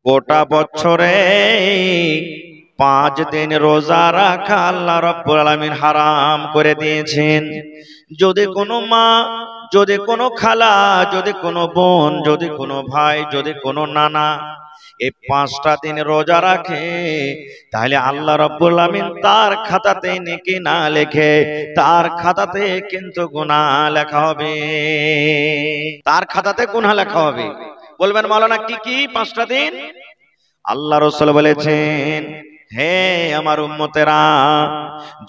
গোটা বছরে 5 দিন রোজা রাখা আল্লাহ রাব্বুল আলামিন হারাম করে দিয়েছেন। যদি কোনো মা, যদি কোনো খালা, যদি কোনো বোন, যদি কোনো ভাই, যদি কোনো নানা এই 5টা দিন রোজা রাখে, তাহলে আল্লাহ রাব্বুল আলামিন তার খাতাতে নেকি না লেখে, তার খাতাতে কিন্তু গুনাহ লেখা হবে। তার খাতাতে গুনাহ লেখা হবে। বলবেন মাওলানা কি কি 5টা দিন? আল্লাহ রাসূল বলেছেন, হে আমার উম্মতেরা,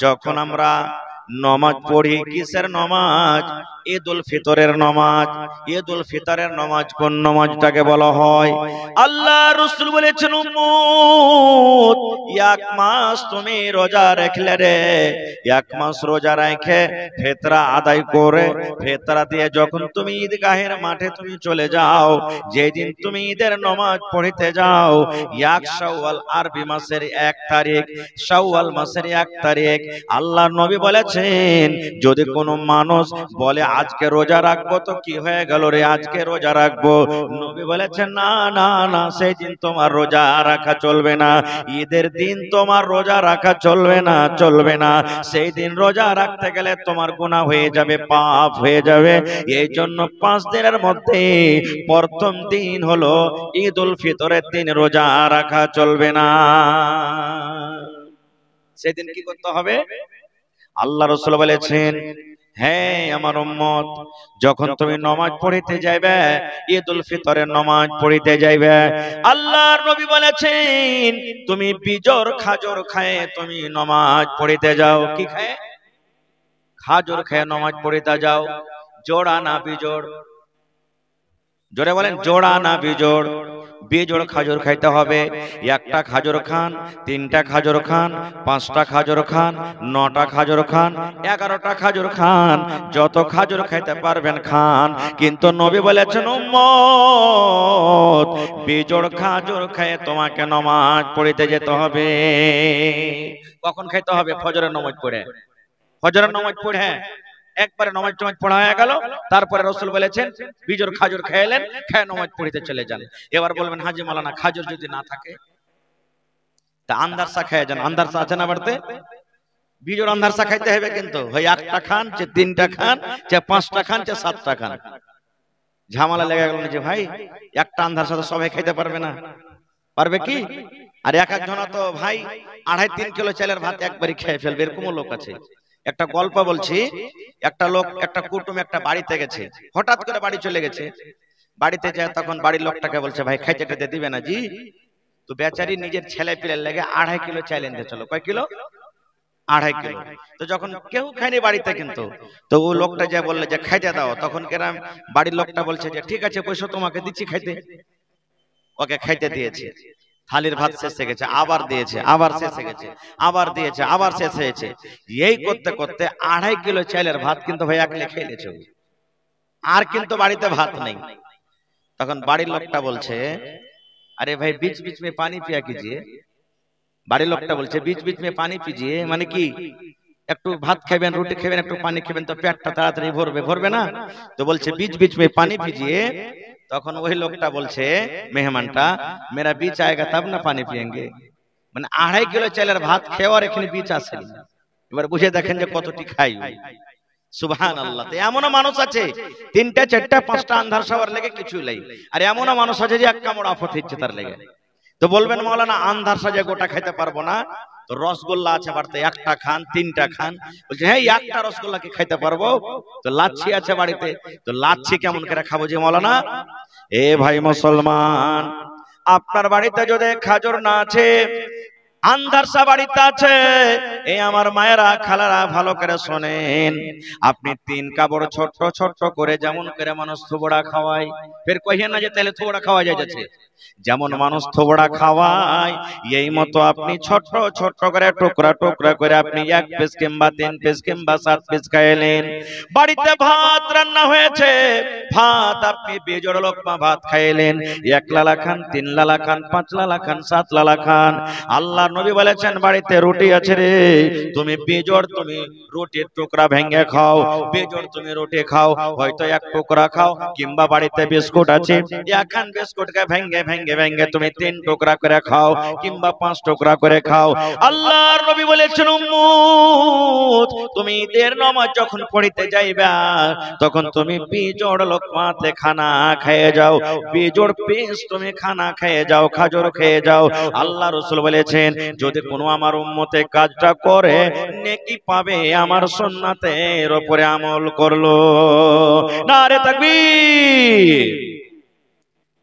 যখন আমরা নামাজ পড়ি, কিসের নামাজ? ঈদুল ফিতরের নামাজ। ঈদুল ফিতরের নামাজ কোন নামাজটাকে বলা হয়? আল্লাহ রাসূল বলেছেন, উম্মত, 1 মাস তুমি রোজা রাখলে রে, 1 মাস রোজা রেখে ফিতরা আদায় করে, ফিতরা দিয়ে যখন তুমি ঈদগাহের মাঠে তুমি চলে যাও, যেদিন তুমি ঈদের নামাজ পড়তে যাও, 1 শাওয়াল আরবি মাসের 1 তারিখ, শাওয়াল মাসের 1 তারিখ, আল্লাহর নবী বলেছেন, যদি কোনো মানুষ বলে আজকে রোজা রাখবো, তো কি হয়ে গেল রে, আজকে রোজা রাখবো, নবী বলেছেন, না না না, সেই দিন তোমার রোজা রাখা চলবে না, ঈদের দিন তোমার রোজা রাখা চলবে না, চলবে না। সেই দিন রোজা রাখতে গেলে তোমার গুনাহ হয়ে যাবে, পাপ হয়ে যাবে। এই জন্য 5 দিনের মধ্যে প্রথম দিন হলো ঈদুল ফিতরের দিন রোজা রাখা চলবে না। সেদিন কি করতে হবে? আল্লাহ রাসূল বলেছেন, হ্যাঁ আমার উম্মত, যখন তুমি নামাজ পড়িতে যাইবে, ঈদুল ফিতরের নামাজ পড়িতে যাইবে, আল্লাহর নবী বলেছেন, তুমি বিজর খাজর খায়ে তুমি নামাজ পড়িতে যাও। কি খায়? খাজর খায় নামাজ পড়িতে যাও। জোড়া না বিজোড়? জোরে বলেন, জোড়া না বিজোড়? বিজোড় খাজর খাইতে হবে। 1টা খাজর খান, 3টা খাজর খান, 5টা খাজর খান, 9টা খাজর খান, 11টা খাজর খান, যত খাজর খাইতে পারবেন খান। কিন্তু নবী বলেছেন, উম্মত, বিজোড় খাজর খেয়ে তোমাকে নামাজ পড়িতে যেতে হবে। কখন খাইতে হবে? ফজরের নামাজ পড়ে। ফজরের নামাজ পড়ে একবারে নামাজ টামাজ পড়া হয়ে গেল, তারপরে রাসূল বলেছেন বিজোড় খাজর খেলেন, খেয়ে নামাজ পড়িতে চলে যান। এবার বলবেন, হাজী মাওলানা খাজর যদি না থাকে তা আন্দারসা খেয়ে যান। আন্দারসা আছে না বাড়িতে? বিজোড় আন্দারসা খাইতে হবে, কিন্তু হয় 1টা খান, চে 3টা খান, চে 5টা খান, চে 7টা খান। ঝামেলা লেগে গেল যে ভাই 1টা আন্দারসা তো সবাই খাইতে পারবে না। পারবে কি? আর এক একজন তো ভাই 2.5-3 কিলো চালের ভাত একবারই খেয়ে ফেলবে, এরকম লোক আছে। একটা গল্প বলছি, একটা লোক, একটা কুটুম একটা বাড়িতে গেছে, হঠাৎ করে বাড়ি চলে গেছে। বাড়িতে যায়, তখন বাড়ির লোকটাকে বলছে, ভাই খাইতে টাইতে দিবে না জি? তো বেচারি নিজের ছেলে পিলের লেগে 2.5 কিলো চাল এনে চলো। কয় কিলো? 2.5 কিলো। তো যখন কেউ খায়নি বাড়িতে, কিন্তু তো ও লোকটা যে বললে যে খাইতে দাও, তখন কেরাম বাড়ির লোকটা বলছে যে ঠিক আছে পয়সা তোমাকে দিচ্ছি খাইতে। ওকে খাইতে দিয়েছে, থালির ভাত শেষ হয়ে গেছে, আবার দিয়েছে, আবার শেষ হয়ে গেছে, আবার দিয়েছে, আবার শেষ হয়েছে। এই করতে করতে 2.5 কিলো চালের ভাত কিন্তু ভাই একলে খেয়ে নিয়েছে, আর কিন্তু বাড়িতে ভাত নেই। তখন বাড়ির লোকটা বলছে, अरे भाई बीच बीच में पानी पिया कीजिए। বাড়ির লোকটা বলছে बीच बीच में पानी पीजिए, মানে কি একটু ভাত খাবেন, রুটি খাবেন, একটু পানি খাবেন তো পেটটা তাড়াতাড়ি ভরবে, ভরবে না? তো বলছে बीच बीच में पानी पीजिए। তখন ওই লোকটা বলছে, মেহমানটা, मेरा बीच आएगा तब ना पानी पिएंगे। মানে 2.5 কিলো চালের ভাত খেয়ে এখানে बीच আসেনি। এবার বুঝে দেখেন যে কতটি খাই। সুবহানাল্লাহ। তো এমনও মানুষ আছে 3টা 4টা 5টা আন্ধার সবার লেগে কিছু নাই, আর এমনও মানুষ আছে যে এক কামড় আফত হচ্ছে তার লেগে। তো বলবেন মাওলানা আন্ধার সাজে গোটা খাইতে পারবো না, তো রসগোল্লা আছে বাড়িতে, 1টা খান 3টা খান। বলছে হ্যাঁ 1টা রসগোল্লা কি খাইতে পারবো? তো লাচ্ছি আছে বাড়িতে, তো লাচ্ছি কেমন করে খাবো যে মাওলানা? এ ভাই মুসলমান, আপনার বাড়িতে যদি খাজর না আছে, আন্দারসা বাড়িতে আছে, এই আমার মায়েরা খালারা ভালো করে শোনেন, আপনি 3 কাপড় ছোট ছোট করে, যেমন করে মানুষ থোবড়া খাওয়ায়, ফের কইেন না যে তাহলে থোবড়া খাওয়া যায় যাচ্ছে, যেমন মানুষ থোবড়া খাওয়ায় এই মতো আপনি ছোট ছোট করে টুকরা টুকরা করে আপনি 1 পিস কিংবা 3 পিস কিংবা 7 পিস খাইলেন। বাড়িতে ভাত রান্না হয়েছে, ভাত আপনি বেজোড় লোকমা ভাত খাইলেন, 1 লালা খান, 3 লালা খান, 5 লালা খান, 7 লালা খান। আল্লাহ নবী বলেছেন বাড়িতে রুটি আছে রে, তুমি বেজোড় তুমি রুটির টুকরা ভেঙে খাও, বেজোড় তুমি রুটি খাও, হয়তো 1 টুকরা খাও, কিংবা বাড়িতে বিস্কুট আছে, 1 খান বিস্কুটকে ভেঙে ভেঙ্গে ভেঙ্গে তুমি 3 টুকরা করে খাও কিংবা 5 টুকরা করে খাও। আল্লাহর নবী বলেছেন উম্মত তুমি ঈদের নামাজ যখন পড়িতে যাইবা তখন তুমি বিজোড় লোকমাতে খানা খেয়ে যাও, বিজোড় পিস তুমি খানা খেয়ে যাও, খাজর খেয়ে যাও। আল্লাহ রাসূল বলেছেন যদি কোনো আমার উম্মতে কাজটা করে নেকি পাবে আমার সুন্নাতের উপরে আমল করলো। নারে তাকবীর।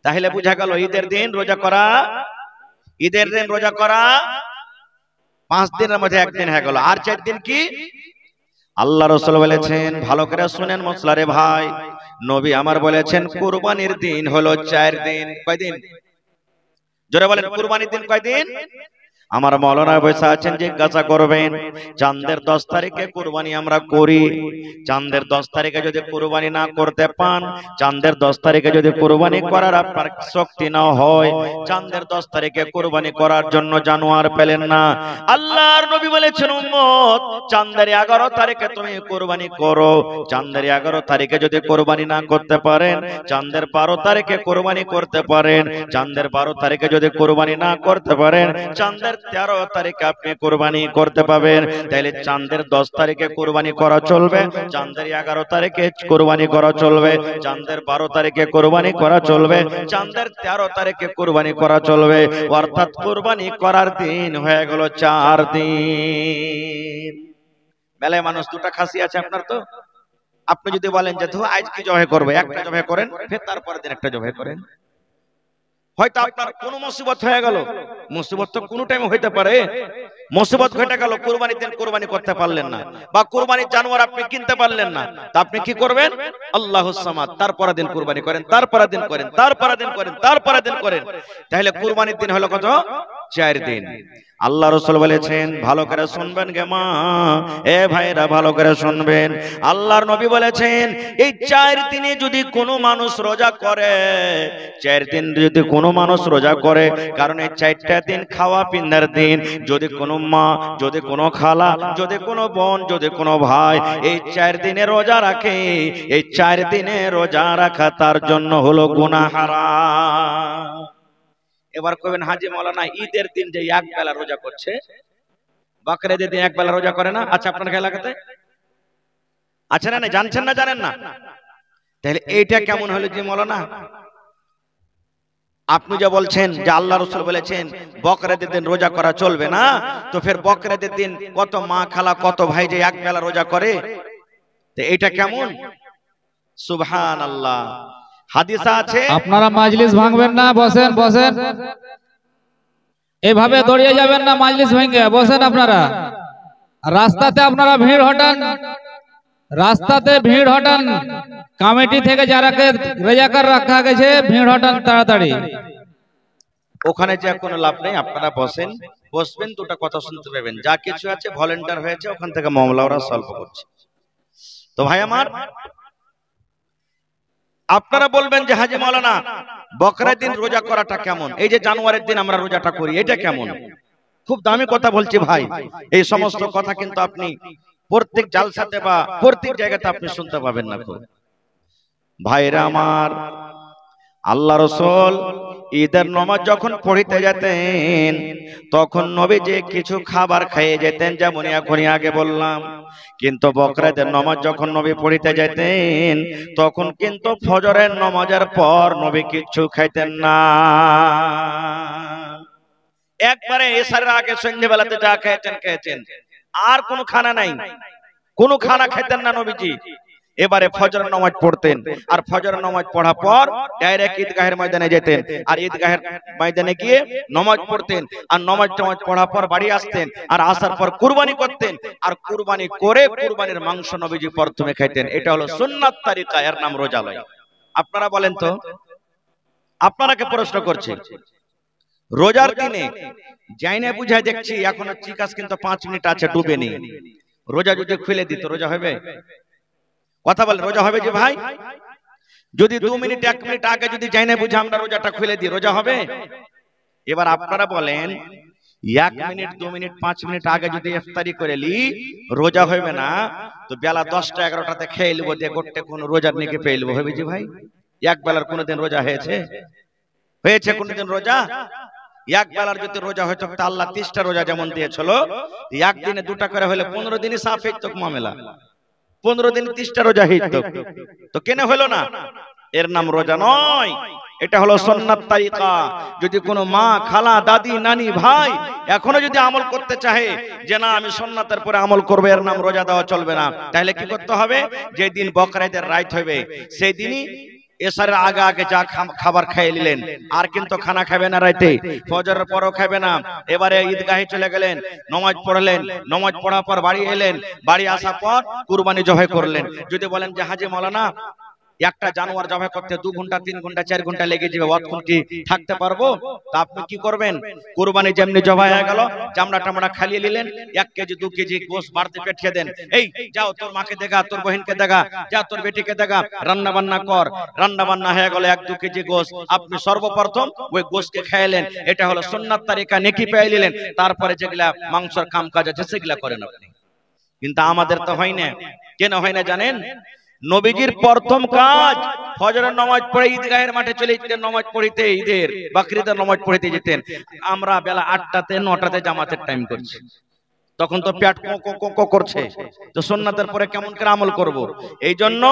তাহলে বুঝা গেল ঈদের দিন রোজা করা, ঈদের দিন রোজা করা 5 দিনের মধ্যে একদিন হয়ে গেল। আর 4 দিন কি? আল্লাহ রাসূল বলেছেন ভালো করে শুনেন মশলারে ভাই, নবী আমার বলেছেন কুরবানির দিন হলো 4 দিন। কয় দিন? জোরে বলেন কুরবানির দিন কয় দিন? আমার মাওলানা বসে আছেন জিজ্ঞাসা করবেন চাঁদের 10 তারিখে কুরবানি আমরা করি, চাঁদের 10 তারিখে যদি কুরবানি না করতে পান, চাঁদের 10 তারিখে যদি কুরবানি করার আপনার শক্তি না হয়, চাঁদের 10 তারিখে কুরবানি করার জন্য জানোয়ার পেলেন না, আল্লাহর নবী বলেছেন উম্মত চাঁদের 11 তারিখে তুমি কুরবানি করো। চাঁদের 11 তারিখে যদি কুরবানি না করতে পারেন, চাঁদের 12 তারিখে কুরবানি করতে পারেন, চাঁদের 12 তারিখে যদি কুরবানি না করতে পারেন, চাঁদের 13 তারিখে আপনি কুরবানি করতে পাবেন। তাহলে চাঁদের 10 তারিখে কুরবানি করা চলবে, চাঁদের 11 তারিখে কুরবানি করা চলবে, চাঁদের 12 তারিখে কুরবানি করা চলবে, চাঁদের 13 তারিখে কুরবানি করা চলবে। অর্থাৎ কুরবানি করার দিন হয়ে গেল 4 দিন। মেলায় মানুষ দুটা খাসি আছে আপনার, তো আপনি যদি বলেন যে আজ কি জবাই করবে, একটা জবাই করেন, ফের তারপরের দিন একটা জবাই করেন। হয়তো আপনার কোন মুসিবত হয়ে গেল, মুসিবত তো কোন টাইমে হইতে পারে, মুসিবত ঘটে গেল কুরবানির দিন কুরবানি করতে পারলেন না, বা কুরবানির জানোয়ার আপনি কিনতে পারলেন না, তা আপনি কি করবেন? আল্লাহুস সামাদ, তারপরের দিন কুরবানি করেন, তারপরের দিন করেন, তারপরের দিন করেন, তারপরের দিন করেন। তাহলে কুরবানির দিন হলো কত? 4 দিন। আল্লাহ রাসূল বলেছেন ভালো করে শুনবেন গে মা, এ ভাইরা ভালো করে শুনবেন। আল্লাহর নবী বলেছেন এই 4 দিনে যদি কোনো মানুষ রোজা করে, 4 দিন যদি কোনো মানুষ রোজা করে, কারণ এই 4টা দিন খাওয়া পিন্দার দিন, যদি কোনো মা, যদি কোনো খালা, যদি কোনো বোন, যদি কোনো ভাই এই 4 দিনে রোজা রাখে, এই 4 দিনে রোজা রাখা তার জন্য হলো গুনাহ হারাম। এবার কইবেন হাজী মাওলানা ঈদের দিন যে এক বেলা রোজা করছে, বকরিদের দিন এক বেলা রোজা করে না? আচ্ছা আপনার এলাকাতে আছে না? জানছেন না? জানেন না? তাহলে এইটা কেমন হলো যে মাওলানা? আপনি যে বলছেন যে আল্লাহ রাসূল বলেছেন বকরিদের দিন রোজা করা চলবে না, তো ফের বকরিদের দিন কত মা খালা কত ভাই যে এক বেলা রোজা করে, তো এইটা কেমন? সুবহানাল্লাহ। হাদিস আছে। আপনারা মাজলিস ভাঙবেন না, বসেন বসেন, এভাবে দৌড়িয়ে যাবেন না, মাজলিস ভেঙে বসেন। আপনারা রাস্তাতে আপনারা ভিড় হটান, রাস্তাতে ভিড় হটান, কমিটি থেকে যারাকে রেজাকার রাখা গেছে ভিড় হটান তাড়াতাড়ি। ওখানে যে কোনো লাভ নেই, আপনারা বসেন, বসবেন, দুটো কথা শুনতে পাবেন, যা কিছু আছে ভলেন্টিয়ার হয়েছে ওখান থেকে মামলা ওরা সলভ করছে। তো ভাই আমার, আপনারা বলবেন যে হাজী মাওলানা বকরির দিন রোজা করাটা কেমন, এই যে জানুয়ারির দিন আমরা রোজাটা করি এটা কেমন? খুব দামি কথা বলছি ভাই, এই সমস্ত কথা কিন্তু আপনি প্রত্যেক জালসাতে বা প্রত্যেক জায়গাতে আপনি শুনতে পাবেন না। খুব ভাইরা আমার, আল্লাহ রাসূল ঈদের নামাজ যখন পড়িতে যেতেন তখন নবীজি কিছু খাবার খেয়ে যেতেন, যেমন এখনই আগে বললাম। কিন্তু বকরিদের নামাজ যখন নবী পড়িতে যেতেন তখন কিন্তু ফজরের নামাজের পর নবী কিছু খাইতেন না। একবারে এশারের আগে সন্ধ্যাবেলাতে যা খেয়েছেন খেয়েছেন, আর কোনো খানা নাই, কোনো খানা খেতেন না নবীজি। এবারে ফজরের নামাজ পড়তেন, আর ফজরের নামাজ পড়ার পর ডাইরেক্ট ঈদগাহের ময়দানে যেতেন, আর ঈদগাহের ময়দানে গিয়ে নামাজ পড়তেন, আর নামাজ পড়ার পর বাড়ি আসতেন, আর আসার পর কুরবানি করতেন, আর কুরবানি করে কুরবানির মাংস নবীজি প্রথমে খাইতেন। এটা হলো সুন্নাত তারিকা, এর নাম রোজা লয়। আপনারা বলেন তো, আপনারাকে প্রশ্ন করছি, রোজার দিনে যাইনে বুঝায় দেখছি এখনো চিকাস কিন্তু 5 মিনিট আছে, ডুবেনি, রোজা যদি খুলে দিত রোজা হবে? কথা বলেন, রোজা হবে যে ভাই? যদি 2 মিনিট 1 মিনিট আগে যদি যাইনে বুঝে আমরা রোজাটা খুলে দিই রোজা হবে? এবার আপনারা বলেন 1 মিনিট 2 মিনিট 5 মিনিট আগে যদি ইফতারি করে লি রোজা হবে না, তো বেলা 10টা 11টাতে খেয়ে লিব, দিয়ে গোটে কোন রোজার নেকি পেয়ে লিব, হবে যে ভাই? এক বেলার কোনদিন রোজা হয়েছে? হয়েছে কোনদিন রোজা? এক বেলার যদি রোজা হয়তো আল্লাহ 30টা রোজা যেমন দিয়েছিল, একদিনে 2টা করে হলে 15 দিনই সাফ হইতো মামলা, 15 দিন 30টা রোজা হইতো, তো কেন হলো না? এর নাম রোজা নয়, এটা হলো সুন্নাত তরিকা। যদি কোনো মা, খালা, দাদি, নানি, ভাই এখনো যদি আমল করতে চাহে যে না আমি সুন্নাতের পরে আমল করব, এর নাম রোজা দেওয়া চলবে না। তাহলে কি করতে হবে? যে দিন বকরা ঈদের রাত হবে সেই দিনই এশারের আগে আগে যা খাবার খেয়ে নিলেন, আর কিন্তু খানা খাবে না রাতে, ফজরের পরও খাবে না। এবারে ঈদগাহে চলে গেলেন, নামাজ পড়লেন, নামাজ পড়ার পর বাড়ি এলেন, বাড়ি আসার পর কুরবানি জবাই করলেন। যদি বলেন যে হাজি মাওলানা একটা জানোয়ার জবাই করতে 2 ঘন্টা 3 ঘন্টা 4 ঘন্টা লেগে যাবে, অতক্ষণ কি থাকতে পারবো? তা আপনি কি করবেন? কুরবানি যেমনি জবাই হয়ে গেল, চামড়া টামড়া খালিয়ে নিলেন, 1 কেজি 2 কেজি গোশত বাড়তে পাঠিয়ে দেন। এই যাও তোর মাকে দেখা, তোর বহিনকে দেখা, যা তোর বেটিকে দেখা, রান্না বান্না কর। রান্না বান্না হয়ে গেল 1-2 কেজি গোশত, আপনি সর্বপ্রথম ওই গোশতকে খাইলেন। এটা হলো সুন্নাত তরিকা, নেকি পেয়ে নিলেন। তারপরে যেগুলা মাংসের কাম কাজ আছে সেগুলা করেন আপনি। কিন্তু আমাদের তো হয় না। কেন হয় না জানেন? নবীজির প্রথম কাজ ফজরের নামাজ পড়ে ঈদগাহের মাঠে চলে যেতেন নামাজ পড়িতে, ঈদের বকরিদের নামাজ পড়িতে যেতেন। আমরা বেলা 8টাতে 9টাতে জামাতের টাইম করছি, তখন তো পেট কো করছে, তো সুন্নাতের পরে কেমন করে আমল করব? এই জন্য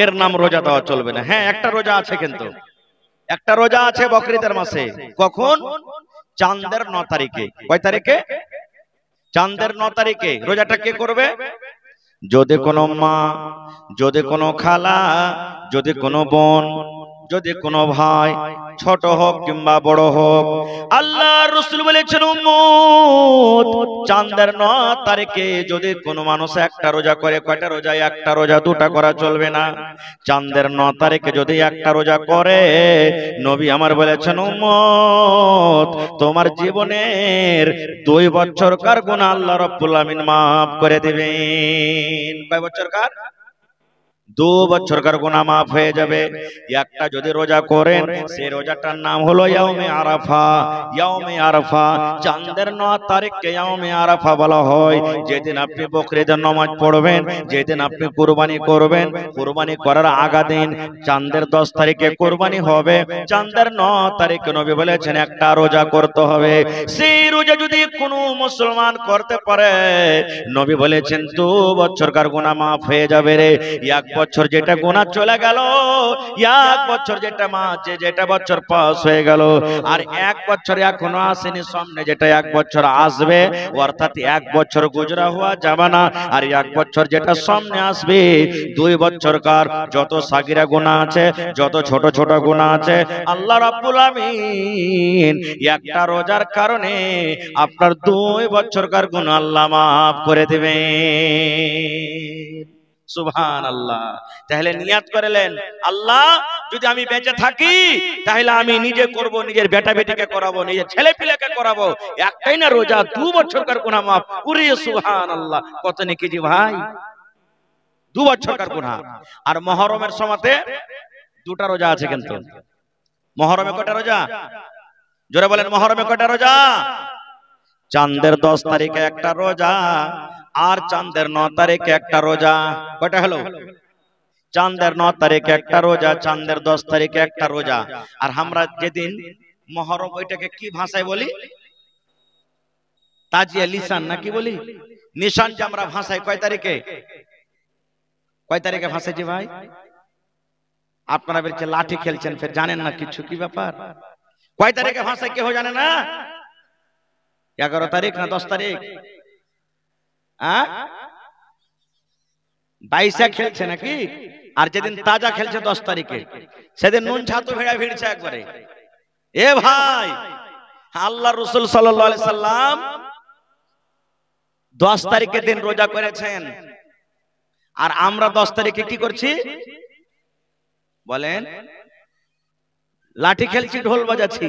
এর নাম রোজা দেওয়া চলবে না। হ্যাঁ, একটা রোজা আছে, কিন্তু একটা রোজা আছে বকরিদের মাসে। কখন? চাঁদের 9 তারিখে। কয় তারিখে? চাঁদের 9 তারিখে। রোজাটা কে করবে? যদি কোনো মা, যদি কোনো খালা, যদি কোনো বোন, যদি কোনো ভাই, ছোট হোক কিংবা বড় হোক, আল্লাহ রাসূল বলেছেন উম্মত চাঁদের 9 তারিখে যদি কোনো মানুষ একটা রোজা করে, কয়টা রোজা? একটা রোজা, 2টা করা চলবে না। চাঁদের 9 তারিখে যদি একটা রোজা করে, নবী আমার বলেছেন উম্মত তোমার জীবনের 2 বছরকার গুনাহ আল্লাহ রাব্বুল আমিন maaf করে দিবেন। কয় বছরকার? 2 বছরকার গুনাহ maaf হয়ে যাবে। একটা যদি রোজা করেন, সেই রোজাটার নাম হলো ইয়াউমে আরাফা। ইয়াউমে আরাফা, চাঁদের 9 তারিখকে ইয়াউমে আরাফা বলা হয়। যেদিন আপনি বকরিদের নামাজ পড়বেন, যেদিন আপনি কুরবানি করবেন, কুরবানি করার আগা দিন চাঁদের 10 তারিখে কুরবানি হবে। চাঁদের 9 তারিখে নবী বলেছেন একটা রোজা করতে হবে। সেই রোজা যদি কোনো মুসলমান করতে পারে, নবী বলেছেন 2 বছরকার গুনাহ maaf হয়ে যাবে রে। 1 বছর যেটা গুনাহ চলে গেল, 1 বছর যেটা বছর পাস হয়ে গেল, আর 1 বছর এখনো আসেনি, সামনে যেটা 1 বছর আসবে, অর্থাৎ 1 বছর গুজরা হওয়া যাবে না। আর 1 বছর যেটা সামনে আসবে, 2 বছরকার যত সাগিরা গুনাহ আছে, যত ছোট ছোট গুনাহ আছে, আল্লাহ রাব্বুল আমিন একটা রোজার কারণে আপনার 2 বছরকার গুনাহ আল্লাহ maaf করে দিবেন। সুবহানাল্লাহ। তাহলে নিয়াত করলেন, আল্লাহ যদি আমি বেঁচে থাকি তাহলে আমি নিজে করব, নিজের বেটা বেটিকে করাবো, নিজের ছেলে পিলেকে করাবো। একটাই না রোজা, 2 বছরকার গুনাহ maaf। উরে সুবহানাল্লাহ, কত নেকি জি ভাই! 2 বছরকার গুনাহ। আর মুহররমের সময়তে 2টা রোজা আছে। কিন্তু মুহররমে কয়টা রোজা? জোরে বলেন, মুহররমে কয়টা রোজা? চাঁদের 10 তারিখে একটা রোজা, আর চাঁদের 9 তারিখে একটা রোজা। কয়টা হলো? চাঁদের 9 তারিখে একটা রোজা, চাঁদের 10 তারিখে একটা রোজা। আর আমরা যেদিন মুহররম, ওইটাকে কি ভাষায় বলি? তাজিয়া লিসান নাকি বলি? নিশান যে আমরা ভাষায় কয় তারিখে? কয় তারিখে ভাষাইছি ভাই? আপনারা বলছে লাঠি খেলছেন, ফের জানেন না কিছু, কি ব্যাপার? কয় তারিখে ভাষায় কেউ জানে না? 11 তারিখ না 10 তারিখ? 22 খেলছে নাকি? আর যেদিন তাজা খেলছে 10 তারিখে, সেদিন নুন ছাতু ভেড়া ভিড়ছে একবারে। এ ভাই, আল্লাহ রাসূল সাল্লাল্লাহু আলাইহি সাল্লাম 10 তারিখের দিন রোজা করেছেন, আর আমরা 10 তারিখে কি করছি বলেন? লাঠি খেলছি, ঢোল বাজাচ্ছি।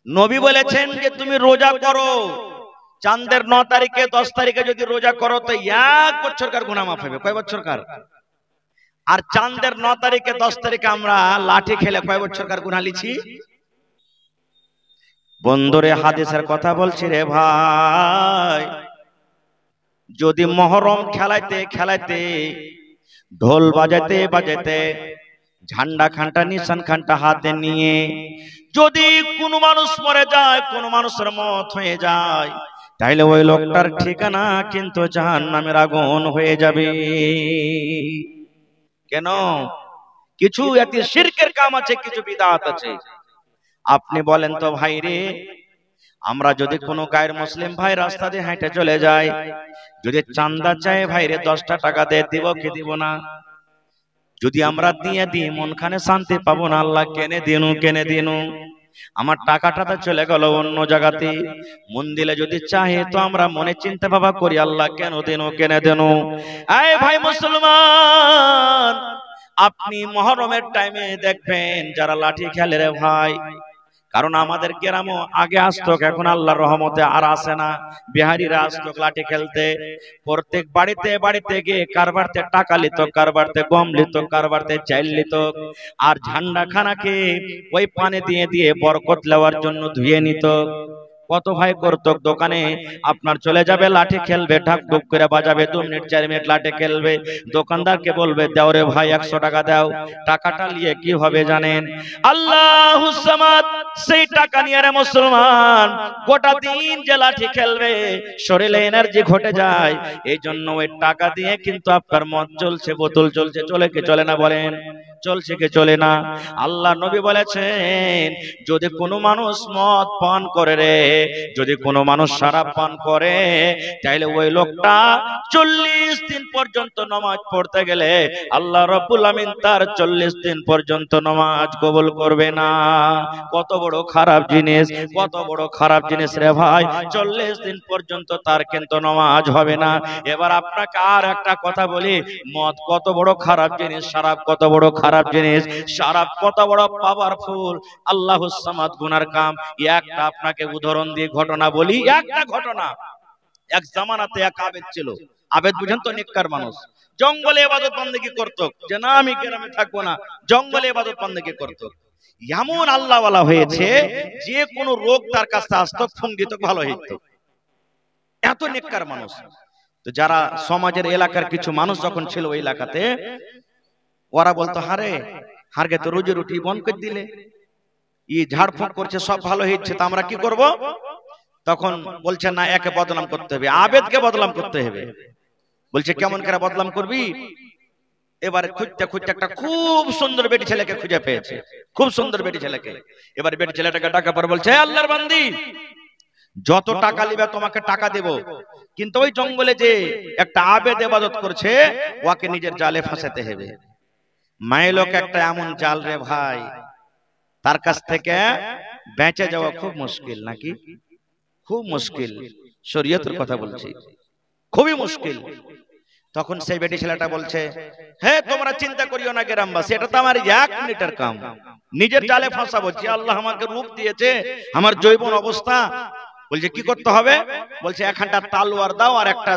নবী বলেছেন যে তুমি রোজা করো, চাঁদের 9 তারিখে 10 তারিখে যদি রোজা করো তো 1 বছরকার গুনাহ maaf হবে। কয় বছরকার? আর চাঁদের 9 তারিখে 10 তারিখে আমরা লাঠি খেলে কয় বছরকার গুনাহ লিছি? বন্ধুরে, হাদিসের কথা বলছি রে ভাই। যদি মুহররম খেলাইতে খেলাইতে, ঢোল বাজাতে বাজাতে ঝান্ডা খানটা নিশান খানটা হাতে নিয়ে যদি কোনো মানুষ মরে যায়, কোনো মানুষের মত হয়ে যায়, তাইলে ওই লোকটার ঠিকানা কিন্তু জাহান্নামের আগুন হয়ে যাবে। কেন? কিছু এতে শিরকের কাম আছে, কিছু বিদআত আছে। আপনি বলেন তো ভাই রে, আমরা যদি কোনো গায়ের মুসলিম ভাই রাস্তা দিয়ে হেঁটে চলে যায়, যদি চান্দা চায় ভাই রে 10টা টাকা দিয়ে দিব কি দিব না? যদি আমরা দিয়ে দিই মনখানে শান্তি পাবো না? আল্লাহ কেনে দিনু আমার টাকাটা তো চলে গেল অন্য জায়গাতে। মন দিলে যদি চাহে তো আমরা মনে চিন্তা ভাবা করি, আল্লাহ কেনে দেন। এই ভাই মুসলমান, আপনি মহরমের টাইমে দেখবেন যারা লাঠি খেলে রে ভাই, কারণ আমাদের গ্রামও আগে আসতো, এখন আল্লাহর রহমতে আর আসে না। বিহারিরা আসতো লাঠি খেলতে, প্রত্যেক বাড়িতে গিয়ে কারবারতে টাকা লিত, কারবারতে গম লিত, কারবারতে চাল লিত, আর ঝান্ডা খানাকে ওই পানি দিয়ে বরকত নেওয়ার জন্য ধুয়ে নিত। কত ভাই করতো দোকানে আপনার চলে যাবে, লাঠি খেলবে, ঢাক ঢুক করে বাজাবে, 2 মিনিট 4 মিনিট লাঠি খেলবে, দোকানদারকে বলবে দাও রে ভাই 100 টাকা দাও। টাকাটা নিয়ে কি হবে জানেন? আল্লাহুস সামাদ। সেই টাকা নিয়ে রে মুসলমান গোটা দিন যে লাঠি খেলবে, শরীরে এনার্জি ঘটে যায়। এই জন্য ওই টাকা দিয়ে কিন্তু আপনার মদ চলছে, বোতল চলছে, চলে কি চলে না বলেন? চলছে কি চলে না? আল্লাহ নবী বলেছেন, যদি কোনো মানুষ মদ পান করে রে, যদি কোনো মানুষ শরাব পান করে, তাহলে ওই লোকটা 40 দিন পর্যন্ত নামাজ পড়তে গেলে আল্লাহ রাব্বুল আমিন তার 40 দিন পর্যন্ত নামাজ কবুল করবে না। কত বড় খারাপ জিনিস, কত বড় খারাপ জিনিস রে ভাই। 40 দিন পর্যন্ত তার কিন্তু নামাজ হবে না। এবার আপনাকে আর একটা কথা বলি, মদ কত বড় খারাপ জিনিস, শরাব কত বড় খারাপ জিনিস, শরাব কত বড় পাওয়ারফুল, আল্লাহুস সামাদ গুনার কাম। একটা আপনাকে উদাহরণ দিয়ে ঘটনা বলি, একটা ঘটনা। এক জামানাতে এক আবেদ ছিল। আবেদ বুঝেন তো? নেককার মানুষ, জঙ্গলে ইবাদত বন্দেগী করত, যে না আমি গ্রামে থাকবো না, জঙ্গলে ইবাদত বন্দেগী করত। এমন আল্লাহওয়ালা হয়েছে, যে কোনো রোগ তার কাছে আসতো ফুঙ্গিত ভালো হইতো, এত নেককার মানুষ। তো যারা সমাজের এলাকার কিছু মানুষ যখন ছিল ওই এলাকাতে, ওরা বলতো হারে হারগে তো রোজি রুটি বন্ধ করে দিলে, ই ঝাড়ফুঁক করছে, সব ভালো হচ্ছে, তা আমরা কি করব? তখন বলছে না, একে বদনাম করতে হবে, আবেদকে বদনাম করতে হবে। বলছে কেমন করে বদনাম করবি? এবারে খুঁজতে খুঁজতে একটা খুব সুন্দর বেটি ছেলেকে খুঁজে পেয়েছে, খুব সুন্দর বেটি ছেলেকে। এবার বেটি ছেলেটাকে ডাকা পর বলছে, আল্লাহর বান্দি, যত টাকা নিবে তোমাকে টাকা দেব, কিন্তু ওই জঙ্গলে যে একটা আবেদ ইবাদত করছে ওকে নিজের জালে ফাঁসাতে হবে। মায়ের লোক একটা এমন জাল রে ভাই, তার কাছ থেকে বেঁচে যাওয়া খুব মুশকিল, নাকি? খুব মুশকিল, শরীয়তের কথা বলছি, খুবই মুশকিল। তখন সেই বেটি ছেলেটা বলছে, হ্যাঁ তোমরা চিন্তা করিও না গ্রামবাসী, এটা তো আমার 1 মিনিটের কাম, নিজের জালে ফাঁসাবো। যে আল্লাহ আমাকে রূপ দিয়েছে, আমার জৈবন অবস্থা। বলছে কি করতে হবে? বলছে এখানটা তালোয়ার দাও, আর একটা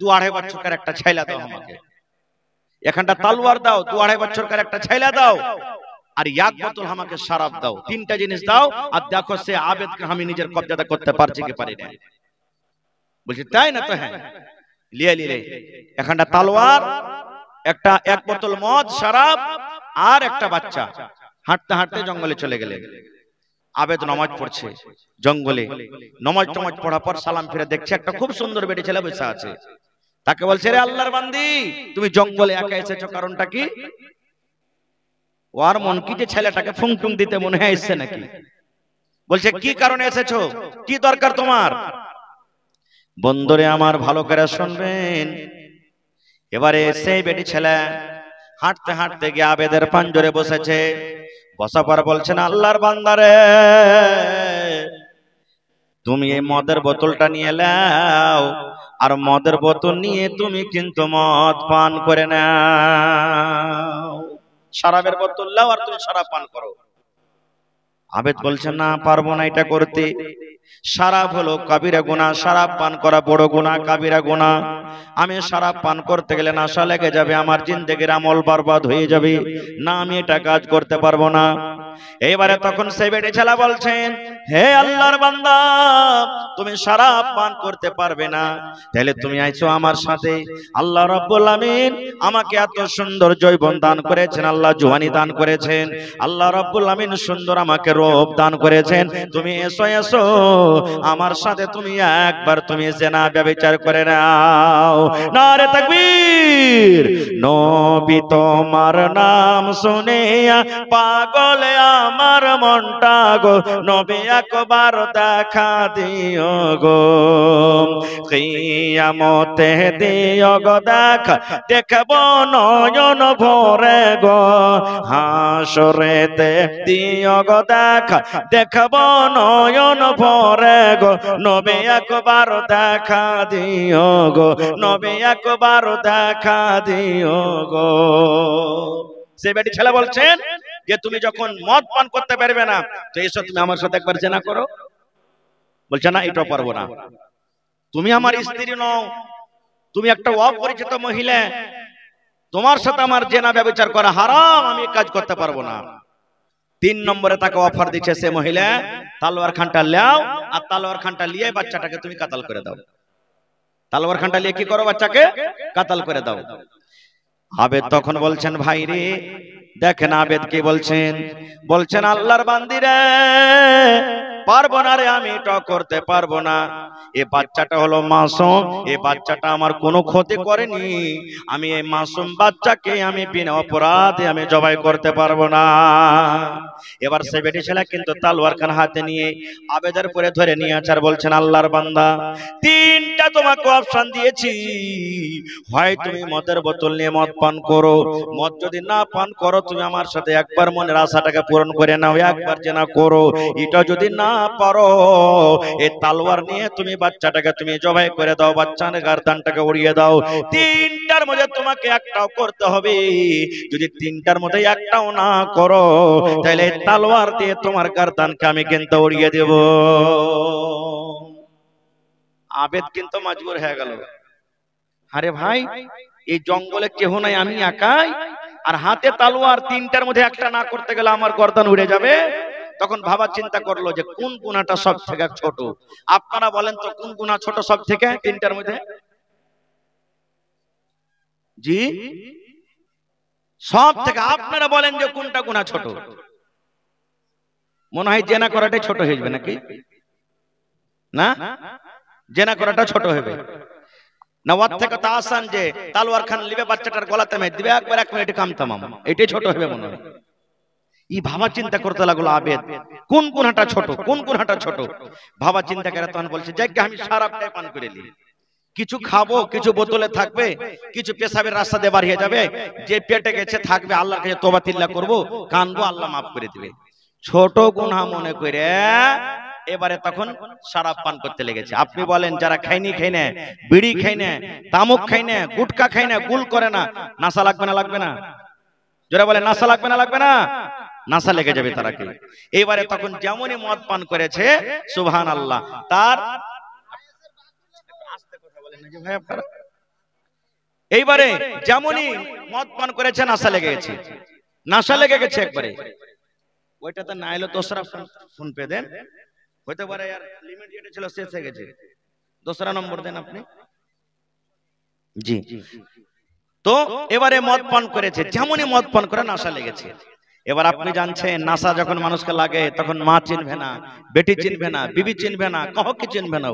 2-2.5 বছরকার একটা ছেলে দাও আমাকে। এখানটা তালোয়ার দাও, 2-2.5 বছরকার একটা ছেলে দাও, আর 1 বোতল আমাকে শরাব দাও। 3টা জিনিস দাও, আর দেখো সে আবেদকে আমি নিজের কবজাতে করতে পারছি কি পারি না। বলছে তাই না? তো হ্যাঁ, লিয়ে এখানটা তালোয়ার, একটা 1 বোতল মদ শরাব, আর একটা বাচ্চা। হাঁটতে হাঁটতে জঙ্গলে চলে গেলেন। আবেদ নামাজ পড়ছে জঙ্গলে, নামাজ পড়ার পর সালাম ফিরে দেখছে একটা খুব সুন্দর বেটি ছেলে বসে আছে। তাকে বলছে, রে আল্লাহর বান্দি, তুমি জঙ্গলে একা এসেছো, কারণটা কি? ওর মন কি যে ছেলেটাকে ফুংটুং দিতে মনে হয় এসছে নাকি। বলছে কি কারণে এসেছো, কি দরকার তোমার? বন্ধুরে আমার ভালো করে শুনবেন। এবারে সেই বেটি ছেলে হাঁটতে হাঁটতে গিয়ে আবেদের পাঞ্জরে বসেছে। বসা পর বলছেন, আল্লাহর বান্দারে, তুমি এই মদের বোতলটা নিয়ে নাও, আর মদের বোতল নিয়ে তুমি কিন্তু মদ পান করে নাও। শরাবের বোতল নাও আর তুমি শরাব পান করো। আবেদ বলছেন না, পারবো না এটা করতে। শরাব হলো কাবিরা গুনাহ, শরাব পান করা বড় গুনাহ, কাবিরা গুনাহ। আমি শরাব পান করতে গেলে নেশা লেগে যাবে, আমার জিন্দেগির আমল বরবাদ হয়ে যাবে, না আমি এটা কাজ করতে পারবো না। এবারে তখন সেই বেটে ছেলে বলছেন, হে আল্লাহর বান্দা, তুমি শরাব পান করতে পারবে না, তাহলে তুমি আইছো আমার সাথে। আল্লাহ রাব্বুল আমিন আমাকে এত সুন্দর যৌবন দান করেছেন, আল্লাহ জওয়ানি দান করেছেন, আল্লাহ রাব্বুল আমিন সুন্দর আমাকে রূপ দান করেছেন। তুমি এসো এসো আমার সাথে, তুমি একবার তুমি জিনা ব্যভিচার করে নাও। নারে তাকবীর। নবী তোমার নাম শুনে পাগল আমার মনটা গো, নবী একবার দেখা দিও গো, কিয়ামতে দিও গো দেখা, দেখব নয়ন ভরে গো, হাসরেতে দিও গো দেখা, দেখব নয়ন ভরে গো, নবী একবার দেখা দিও গো, নবী একবার দেখা দিও গো। সে বেটি ছেলে বলছেন যে তুমি যখন মদ পান করতে পারবে না, তো এসো তুমি আমার সাথে একবার জেনা করো। বলছে না, এটা পারবো না, তুমি আমার স্ত্রী নও, তুমি একটা অপরিচিত মহিলা, তোমার সাথে আমার জেনা ব্যভিচার করা হারাম, আমি কাজ করতে পারবো না। 3 নম্বরে তাকে অফার দিচ্ছে সে মহিলা, তালোয়ার খানটা লাও, আর তালোয়ার খানটা নিয়ে বাচ্চাটাকে তুমি কাতাল করে দাও। তালোয়ার খানটা নিয়ে কি করো? বাচ্চাকে কাতাল করে দাও। আবেদ তখন বলছেন, ভাই রে দেখেন আবেদ কি বলছেন, বলছেন আল্লাহর বান্দিরে পারবো না রে, আমি এটা করতে পারবো না। এই বাচ্চাটা হলো মাসুম, এই বাচ্চাটা আমার কোনো ক্ষতি করেনি, আমি এই মাসুম বাচ্চাকে আমি বিনা অপরাধে আমি জবাই করতে পারবো না। এবার সে বেটি ছেলে কিন্তু তালোয়ার খান হাতে নিয়ে আবেদের পরে ধরে নিয়ে আছে আর বলছেন, আল্লাহর বান্দা 3টা তোমাকে অপশন দিয়েছি, হয় তুমি মদের বোতল নিয়ে মদ পান করো, মদ যদি না পান করো তুমি আমার সাথে একবার মনের আশাটাকে পূরণ করে নাও, একবার জেনা করো, এটা যদি না পারো এই তালোয়ার নিয়ে তুমি বাচ্চাটাকে তুমি জবাই করে দাও, বাচ্চার গর্দানটাকে উড়িয়ে দাও। 3টার মধ্যে তোমাকে একটাও করতে হবে, যদি 3টার মধ্যে একটাও না করো তাহলে তালোয়ার দিয়ে তোমার গর্দানকে আমি কিন্তু উড়িয়ে দেব। আবেদ কিন্তু মজবুর হয়ে গেল, আরে ভাই এই জঙ্গলে কেহ নাই, আমি একাই, আর হাতে তালোয়ার, 3টার মধ্যে একটা না করতে গেলে আমার গর্দান উড়ে যাবে। তখন ভাবা চিন্তা করলো যে কোন গুনাহটা সব থেকে ছোট। আপনারা বলেন তো কোন গুনাহ ছোট সব থেকে 3টার মধ্যে? জি সব থেকে আপনারা বলেন যে কোনটা গুনাহ ছোট? মনে হয় জেনা করাটাই ছোট হয়ে যাবে নাকি? না, জেনা করাটা ছোট হবে না, ওর থেকে তো আসান যে তালোয়ার খান লিবে বাচ্চাটার গলাতে মেরে দিবে, একবার 1 মিনিটে কাম তামাম, এটাই ছোট হবে মনে হয়। এই ভাবা চিন্তা করতে লাগলো আবেদ, কোন গুনাহটা ছোট, কোন গুনাহটা ছোট। ভাবা চিন্তা করে তখন বলছে, যাকে আমি শরাবটাই পান করে নি, কিছু খাবো, কিছু বোতলে থাকবে, কিছু পেশাবের রাস্তা দিয়ে বাড়িয়ে যাবে, যে পেটে গেছে থাকবে, আল্লাহর কাছে তওবা তিল্লা করব, কানবো, আল্লাহ মাফ করে দিবে। ছোট গুনাহ মনে করে এবারে তখন শরাব পান করতে লেগেছে। আপনি বলেন যারা খাইনি খাই না, বিড়ি খাই না, তামাক খাই না, গুটকা খাই না, গুল করে না, নাশা লাগবে না? লাগবে না? যারা বলে নাশা লাগবে না? লাগবে না? নাশা লেগে যাবে তারা কি। এবারে তখন যেমনই মদ পান করেছে, সুবহানাল্লাহ, তার এইবারে যেমনই মদ পান করেছে নাশা লেগে গেছে, নাশা লেগে গেছে একবারে। ওইটাতে না এলো দোসরা ফোন পে দেন, হইতে পারে আর লিমিট যেটা ছিল শেষ হয়ে গেছে, দোসরা নম্বর দেন আপনি। জি, তো এবারে মদ পান করেছে, যেমনই মদ পান করে নাশা লেগেছে। এবার আপনি জানছেন নাশা যখন মানুষকে লাগে তখন মা চিনবে না, বেটি চিনবে না, বিবি চিনবে না, কাউকে চিনবে না,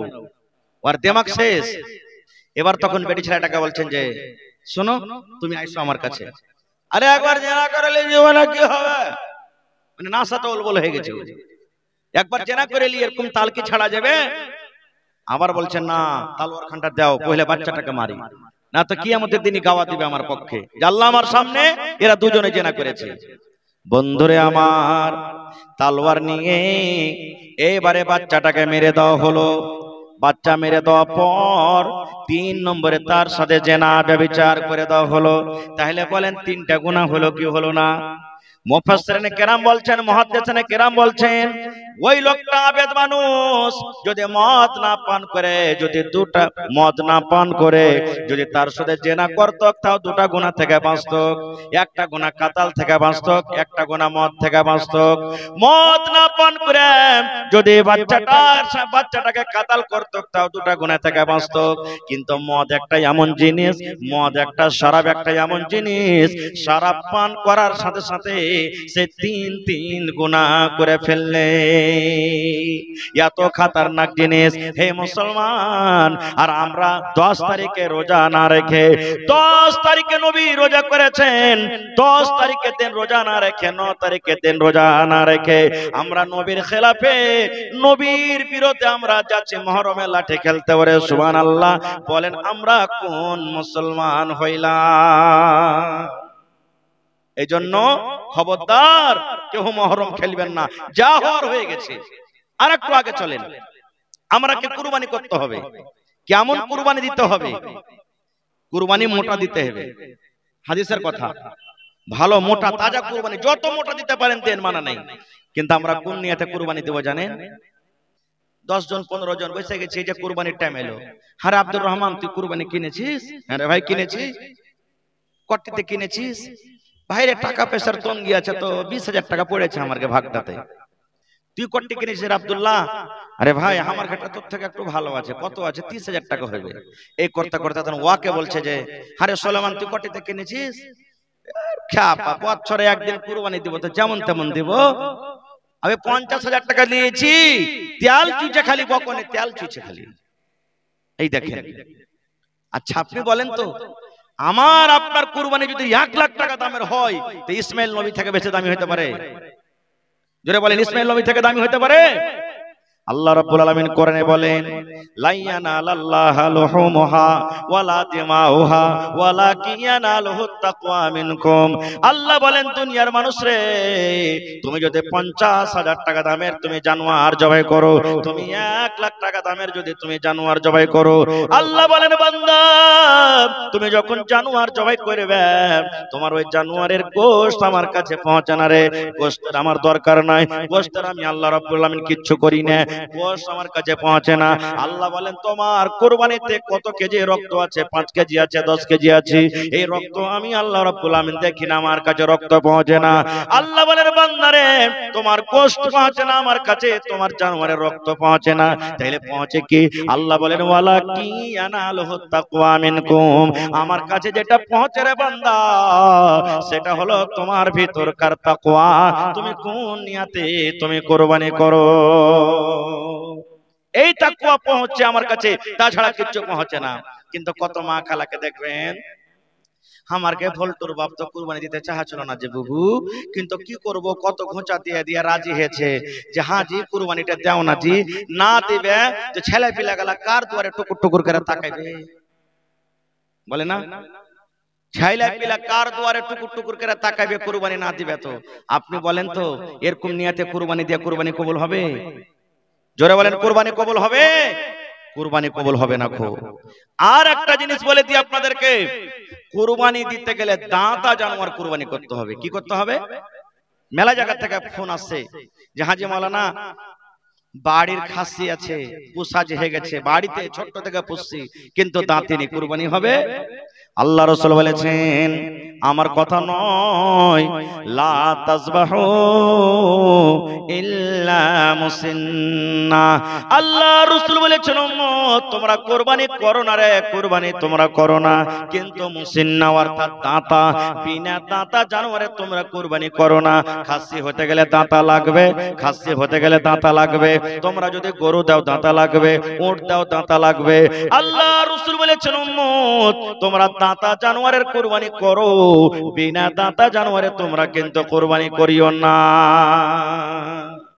ওর দিমাগ শেষ। এবার তখন বেটি ছেলেটাকে বলছেন যে শোনো তুমি আইসো আমার কাছে। আরে একবার জেনা করে লি জীবনে কি হবে, মানে নাশা তো ওলবল হয়ে গেছে, একবার জেনা করে লি এরকম তাল কি ছাড়া যাবে? আবার বলছেন না, তালোয়ার খানটা দাও, পহলে বাচ্চাটাকে মারি, না তো কিয়ামতের দিনই গাওয়া দিবে আমার পক্ষে যে আল্লাহ আমার সামনে এরা দুজনে জেনা করেছে। বন্ধুরে আমার, তালোয়ার নিয়ে এবারে বাচ্চাটাকে মেরে দেওয়া হলো। বাচ্চা মেরে দেওয়ার পর 3 নম্বরে তার সাথে জেনা ব্যভিচার করে দেওয়া হলো। তাহলে বলেন 3টা গুনাহ হলো কি হলো না? মুফাসসিরিনে কেরাম বলছেন, মুহাদ্দিসিনে কেরাম বলছেন, ওই লোকটা আবেদ মানুষ যদি মদ না পান করে, যদি দুটা মদ না পান করে, যদি তার সাথে জেনা করত, তাও দুটা গুনাহ থেকে বাঁচত। একটা গুনাহ কাতাল থেকে বাঁচত, একটা গুনাহ মদ থেকে বাঁচত। মদ না পান করে যদি বাচ্চাটাকে কাতাল করত, তাও দুটা গুনাহ থেকে বাঁচত। কিন্তু মদ একটা এমন জিনিস, মদ একটা শরাব একটা এমন জিনিস, শরাব পান করার সাথে সাথে সে তিন গুনাহ করে ফেললে। এত খাতারনাক জিনিস হে মুসলমান। আর আমরা 10 তারিখে রোজা না রেখে, 10 তারিখে নবী রোজা করেছেন, 10 তারিখের দিন রোজা না রেখে, 9 তারিখের দিন রোজা না রেখে আমরা নবীর খেলাফে, নবীর বিরুদ্ধে আমরা যাচ্ছি মুহররমে লাঠি খেলতে। পারে সুবহানাল্লাহ বলেন, আমরা কোন মুসলমান হইলাম? এই জন্য খবরদার কেউ মুহররম খেলবেন না, যা হওয়ার হয়ে গেছে। আর একটু আগে চলেন, আমরা কি কুরবানি করতে হবে? কেমন কুরবানি দিতে হবে? কুরবানি মোটা দিতে হবে, হাদিসের কথা। ভালো মোটা তাজা কুরবানি, যত মোটা দিতে পারেন দেন, মানা নাই। কিন্তু আমরা কোন নিয়তে কুরবানি দেব জানেন? 10 জন 15 জন বসে গেছি, এই যে কুরবানির টাইম এলো। আরে আব্দুর রহমান, তুই কুরবানি কিনেছিস? হ্যাঁ রে ভাই কিনেছি। কটিতে কিনেছিস? ভাইরে টাকা পয়সার তঙ্গি আছে তো 20,000 টাকা পড়েছে আমাকে ভাগটাতে। তুই কটি কিনেছিস আব্দুল্লাহ? আরে ভাই আমার ঘাটটা তোর থেকে একটু ভালো আছে। কত আছে? 30,000 টাকা হবে। এই করতে করতে তখন ওয়াকে বলছে যে, আরে সোলেমান তুই কটিতে কিনেছিস? খ্যাপা, বছরে একদিন কুরবানি দিব তো যেমন তেমন দিব। আমি 50,000 টাকা দিয়েছি, তেল চুইছে খালি, বকনে তেল চুইছে খালি। এই দেখেন। আচ্ছা আপনি বলেন তো, আমার আপনার কুরবানি যদি 1 লাখ টাকা দামের হয়, তো ইসমাইল নবী থেকে বেশি দামি হতে পারে? জোরে বলেন, ইসমাইল নবী থেকে দামি হতে পারে? আল্লাহ রাব্বুল আলামিন কোরআনে বলেন, লাইয়ানালাল্লাহা লুহুমুহা ওয়ালা দিমাউহা ওয়ালাকিন ইয়ানালুহুত তাকওয়া মিনকুম। আল্লাহ বলেন, দুনিয়ার মানুষ রে, তুমি যদি 50,000 টাকা দামের তুমি জানোয়ার জবাই করো, তুমি 1 লাখ টাকা দামের যদি তুমি জানোয়ার জবাই করো, আল্লাহ বলেন বান্দা, তুমি যখন জানোয়ার জবাই করবে, তোমার ওই জানোয়ারের গোশত আমার কাছে পৌঁছে না রে। গোশতের আমার দরকার নাই, গোশতের আমি আল্লাহ রাব্বুল আলামিন কিচ্ছু করি না, গোশত আমার কাছে পৌঁছে না। আল্লাহ বলেন, তোমার কুরবানিতে কত কেজি রক্ত আছে? 5 কেজি আছে, 10 কেজি আছে, এই রক্ত আমি আল্লাহ রাব্বুল আমিন দেখি না, আমার কাছে রক্ত পৌঁছে না। আল্লাহ বলেন বান্দারে, তোমার গোশত পৌঁছে না আমার কাছে, তোমার জানোয়ারের রক্ত পৌঁছে না, তাইলে পৌঁছে কি? আল্লাহ বলেন, ওয়ালাকিন ইয়ানালুহুত তাকওয়া মিনকুম। আমার কাছে যেটা পৌঁছে রে বান্দা, সেটা হলো তোমার ভিতরকার তাকওয়া। তুমি কোন নিয়তে তুমি কুরবানি করো, এই তাকওয়া পৌঁছে আমার কাছে, তাছাড়া কিচ্ছু পৌঁছে না। কিন্তু কত মা খালাকে দেখবেন, আমারকে ভোল্টুর বাপ তো কুরবানি দিতে চাচ্ছিল না যে বুবু, কিন্তু কি করব, কত ঘোঁচা দিয়ে দিয়ে রাজি হয়েছে যে হ্যাঁ জি কুরবানিটা দাও না জি। না দিবে তো ছেলে পিলা গেলা কার দুয়ারে টুকুর টুকুর করে তাকাইবে? বলে না, ছেলে পিলা কার দুয়ারে টুকুর টুকুর করে তাকাইবে কুরবানি না দিবে? তো আপনি বলেন তো, এরকম নিয়তে কুরবানি দিয়ে কুরবানি কবুল হবে? জোরে বলেন, কুরবানি কবুল হবে? কুরবানি কবুল হবে না। খো আর একটা জিনিস বলে দিই আপনাদেরকে, কুরবানি দিতে গেলে দাঁতা জানোয়ার কুরবানি করতে হবে। কি করতে হবে? মেলা জায়গা থেকে ফোন আসছে যে হাজি মাওলানা বাড়ির খাসি আছে, পোষা হয়ে গেছে, বাড়িতে ছোট্ট থেকে পুষছি কিন্তু দাঁতিনি, কুরবানি হবে? আল্লাহ রাসূল বলেছেন, আমার কথা নয়, লা তাজবাহু ইল্লা মুসিন্না। আল্লাহ রাসূল বলেছেন, উম্মত তোমরা কুরবানি করো না রে, কুরবানি তোমরা করো না, কিন্তু মুসিন্না অর্থাৎ দাঁতা, বিনা দাঁতা জানোয়ারে তোমরা কুরবানি করো না। খাসি হতে গেলে দাঁতা লাগবে, খাসি হতে গেলে দাঁতা লাগবে। তোমরা যদি গরু দাও দাঁতা লাগবে, উট দাও দাঁতা লাগবে। আল্লাহ রাসূল বলেছেন, উম্মত তোমরা দাঁতা জানোয়ারের কুরবানি করো, বিনা দাঁতা জানোয়ারে তোমরা কিন্তু কুরবানি করিও না।